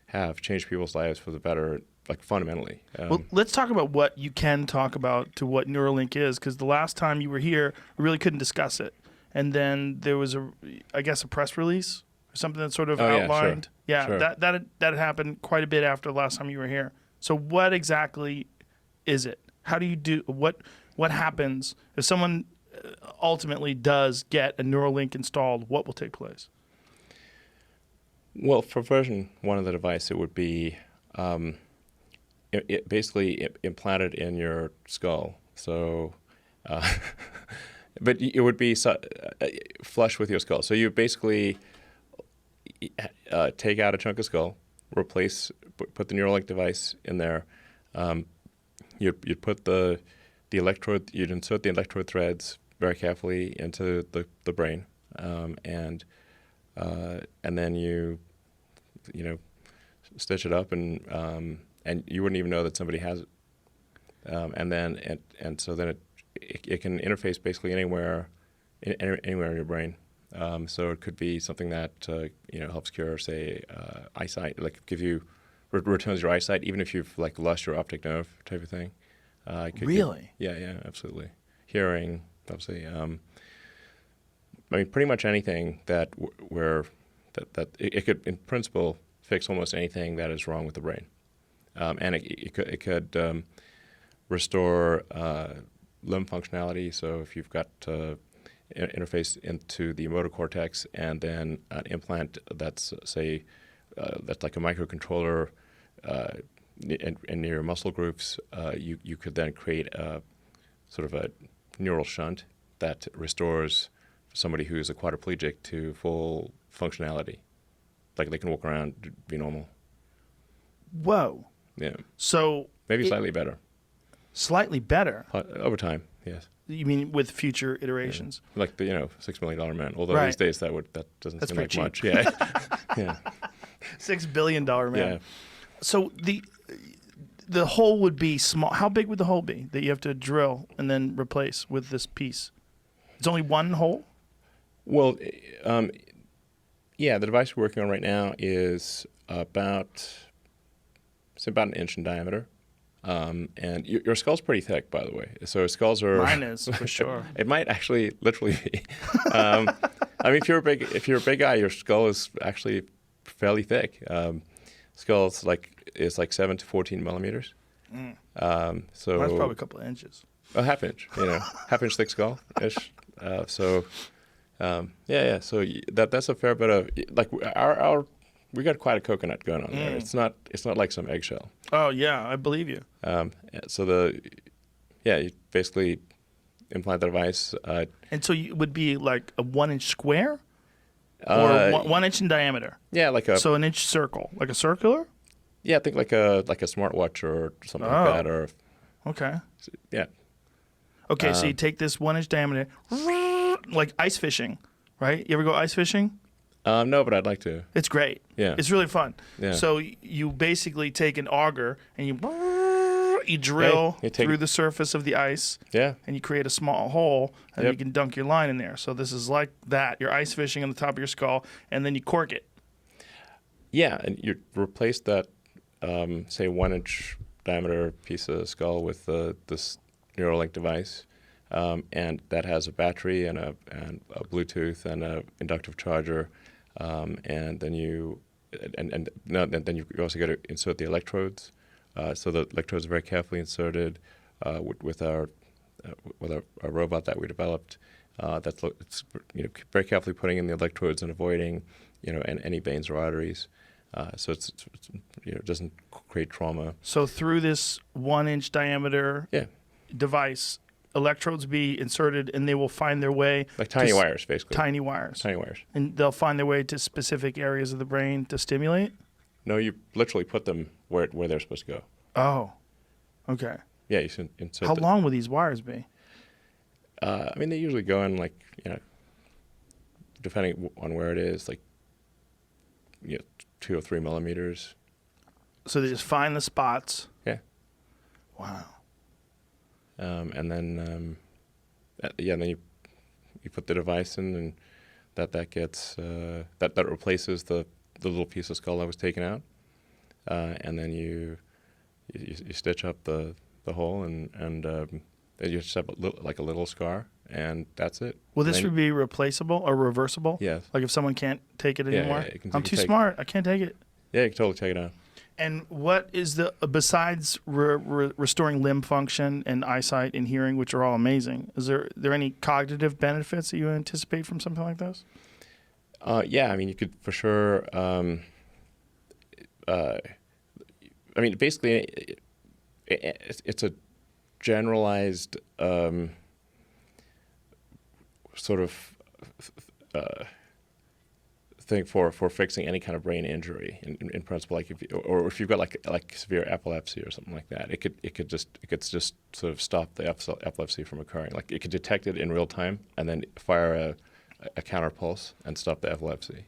have changed people's lives for the better, like fundamentally. Well, let's talk about what you can talk about to what Neuralink is, because the last time you were here, we really couldn't discuss it. And then there was I guess a press release or something that sort of outlined. Yeah, sure. That had happened quite a bit after the last time you were here. So what exactly is it? How do you do what happens if someone ultimately does get a Neuralink installed? What will take place? Well, for version 1 of the device, it would be it basically implanted in your skull. So, but it would be flush with your skull. So you basically take out a chunk of skull, put the Neuralink device in there. You'd put the electrode. You'd insert the electrode threads very carefully into the brain, and then you stitch it up, and you wouldn't even know that somebody has it. So then it can interface basically anywhere in your brain. So it could be something that helps cure, say, eyesight, like returns your eyesight, even if you've like lost your optic nerve type of thing. Really? Yeah, absolutely. Hearing, obviously. I mean, pretty much anything that it could, in principle, fix almost anything that is wrong with the brain, and it could restore limb functionality. So if you've got interface into the motor cortex, and then an implant that's that's like a microcontroller in your muscle groups, you could then create a sort of a neural shunt that restores somebody who's a quadriplegic to full functionality. Like they can walk around, be normal. Whoa. Yeah. So maybe slightly better. Slightly better? Over time, yes. You mean with future iterations? Yeah. Like the $6 million man. Although right. these days that doesn't That's seem like cheap. much. Yeah. Yeah. $6 billion man. Yeah. So the hole would be small. How big would the hole be that you have to drill and then replace with this piece? It's only one hole? Well, the device we're working on right now is about an inch in diameter. And your skull's pretty thick, by the way. So skulls are... Mine is, for sure. It might actually literally be. I mean, if you're a big guy, your skull is actually fairly thick. Skull's is 7 to 14 millimeters. So that's probably a couple of inches. A half inch, half inch thick skull ish. So that's a fair bit of we got quite a coconut going on there. It's not like some eggshell. Oh yeah, I believe you. So you basically implant the device. And so it would be like a 1 inch square, or 1 inch in diameter. Yeah, so an inch circle, like a circular. Yeah, I think like a smartwatch or something like that, or. Okay. Yeah. Okay, so you take this 1 inch diameter, like ice fishing, right? You ever go ice fishing? No, but I'd like to. It's great. Yeah. It's really fun. Yeah. So you basically take an auger and you drill through the surface of the ice. Yeah. And you create a small hole, and you can dunk your line in there. So this is like that. You're ice fishing on the top of your skull, and then you cork it. Yeah, and you replace that, say, 1 inch diameter piece of skull with this Neuralink device, and that has a battery and a Bluetooth and a inductive charger, and then you also got to insert the electrodes. So the electrodes are very carefully inserted with our robot that we developed. It's very carefully putting in the electrodes and avoiding any veins or arteries. So it doesn't create trauma. So through this 1 inch diameter device, electrodes be inserted, and they will find their way like tiny wires, basically. Tiny wires. Tiny wires. And they'll find their way to specific areas of the brain to stimulate? No, you literally put them where they're supposed to go. Oh, okay. Yeah, you should insert. How long will these wires be? I mean, they usually go in depending on where it is, 2 or 3 millimeters. So they just find the spots. Yeah. Wow. And then, then you put the device in, and that gets that replaces the the little piece of skull that was taken out, and then you stitch up the hole, and then you just have like a little scar, and that's it. Will And this then- be replaceable or reversible? Yes. Like if someone can't take it Yeah, anymore? yeah, I'm too smart. I can't take it. Yeah, you can totally take it out. And what is besides restoring limb function and eyesight and hearing, which are all amazing, is there any cognitive benefits that you anticipate from something like this? Yeah, I mean, you could for sure. I mean, basically, it's a generalized sort of thing for fixing any kind of brain injury. In principle, like if you've got like severe epilepsy or something like that, it could just sort of stop the epilepsy from occurring. Like it could detect it in real time and then fire a counter pulse and stop the epilepsy.